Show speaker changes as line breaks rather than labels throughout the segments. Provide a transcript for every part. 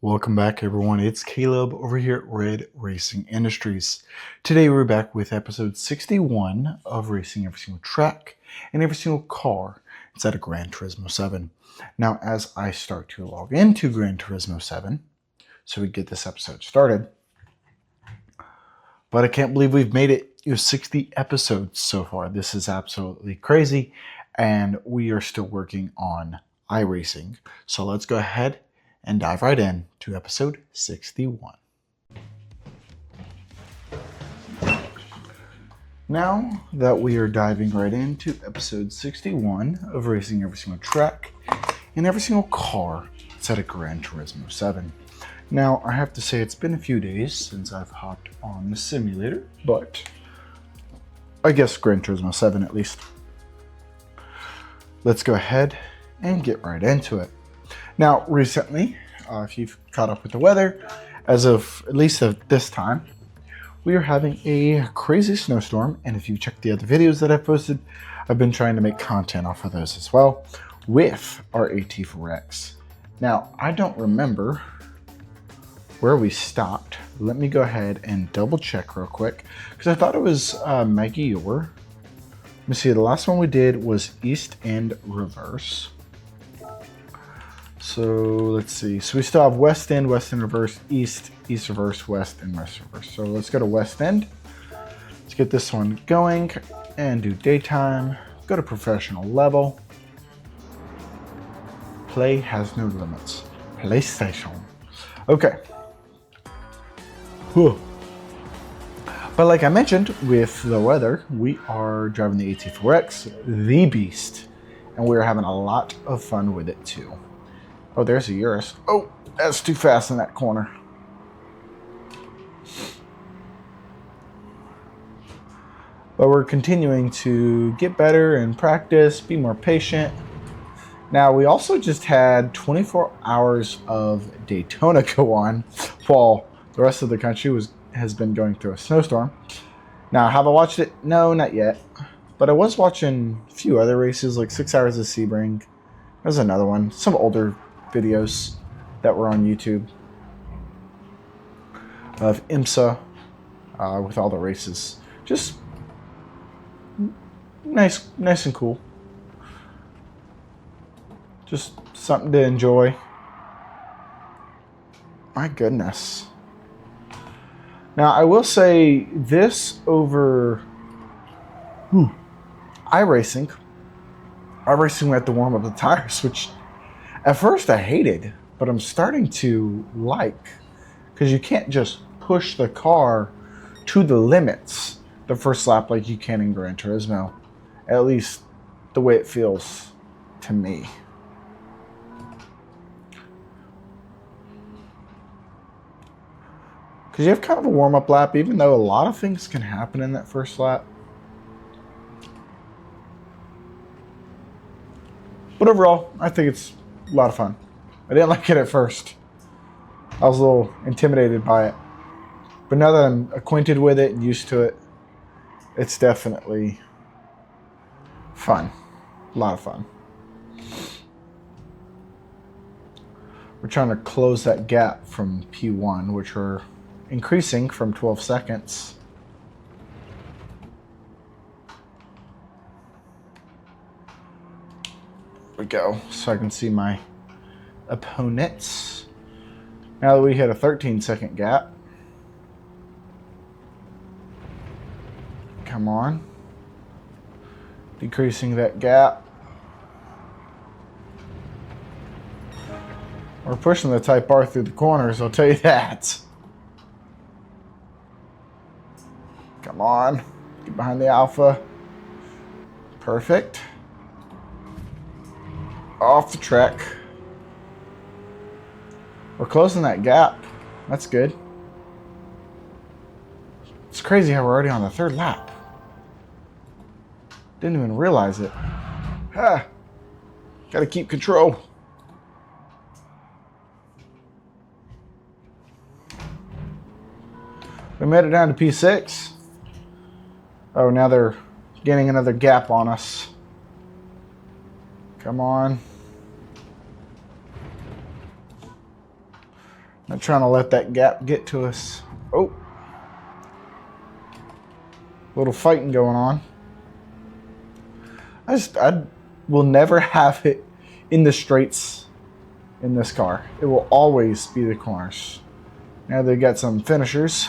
Welcome back, everyone. It's Caleb over here at Red Racing Industries. Today, we're back with episode 61 of racing every single track and every single car inside of Gran Turismo 7. Now, as I start to log into Gran Turismo 7, so we get this episode started, but I can't believe we've made it 60 episodes so far. This is absolutely crazy, and we are still working on iRacing. So let's go ahead and dive right in to episode 61. Now that we are diving right into episode 61 of racing every single track and every single car inside of Gran Turismo 7. Now, I have to say it's been a few days since I've hopped on the simulator, but I guess Gran Turismo 7 at least. Let's go ahead and get right into it. Now, recently, if you've caught up with the weather, as of at least of this time, we are having a crazy snowstorm. And if you check the other videos that I've posted, I've been trying to make content off of those as well with our AT4X. Now, I don't remember where we stopped. Let me go ahead and double check real quick because I thought it was Maggiore. Let me see, the last one we did was East End Reverse. So let's see. So we still have West End Reverse, East Reverse, West, and West Reverse. So let's go to West End. Let's get this one going and do daytime. Go to professional level. Play has no limits. PlayStation. Okay. Whew. But like I mentioned, with the weather, we are driving the AT4X, the beast, and we're having a lot of fun with it too. Oh, there's a Urus. Oh, that's too fast in that corner. But we're continuing to get better and practice, be more patient. Now, we also just had 24 hours of Daytona go on while the rest of the country has been going through a snowstorm. Now, have I watched it? No, not yet. But I was watching a few other races, like 6 Hours of Sebring. There's another one. Some older videos that were on YouTube of IMSA with all the races. Just nice and cool. Just something to enjoy. My goodness. Now, I will say this over iRacing. iRacing, we had to warm up the tires, which at first I hated, but I'm starting to like, because you can't just push the car to the limits the first lap like you can in Gran Turismo. At least the way it feels to me. Because you have kind of a warm-up lap, even though a lot of things can happen in that first lap. But overall, I think it's a lot of fun. I didn't like it at first. I was a little intimidated by it. But now that I'm acquainted with it and used to it, it's definitely fun. A lot of fun. We're trying to close that gap from P1, which we're increasing from 12 seconds. There we go. So I can see my opponents. Now that we hit a 13-second gap. Come on. Decreasing that gap. We're pushing the Type R through the corners, I'll tell you that. Come on. Get behind the Alpha. Perfect. Off the track. We're closing that gap. That's good. It's crazy how we're already on the third lap. Didn't even realize it. Gotta keep control. We made it down to P6. Oh, now they're getting another gap on us. Come on. Not trying to let that gap get to us. Oh. Little fighting going on. I will never have it in the straights in this car. It will always be the corners. Now they got some finishers.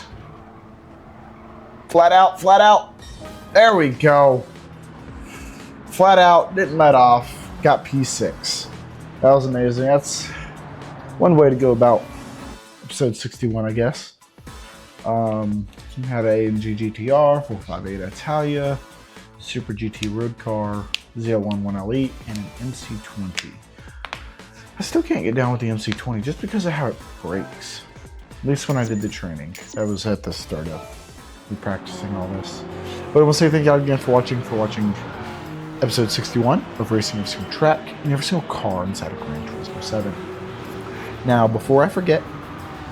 Flat out, flat out. There we go. Flat out, didn't let off. Got P6. That was amazing. That's one way to go about episode 61, I guess. Had a AMG GTR, 458 Italia, Super GT Road Car, ZL11 Elite, and an MC20. I still can't get down with the MC20 just because of how it brakes. At least when I did the training. That was at the startup. We practicing all this. But I will say thank you all again for watching episode 61 of Racing Every Single Track and Every Single Car inside of Gran Turismo 7. Now, before I forget,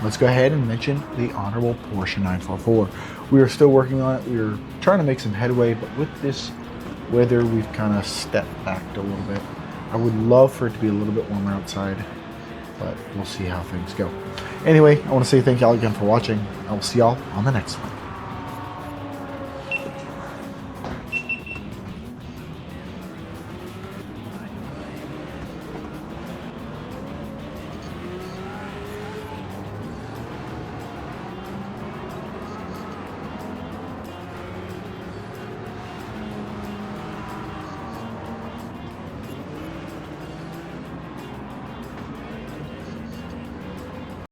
let's go ahead and mention the Honorable Porsche 944. We are still working on it. We are trying to make some headway, but with this weather, we've kind of stepped back a little bit. I would love for it to be a little bit warmer outside, but we'll see how things go. Anyway, I want to say thank y'all again for watching. I will see y'all on the next one.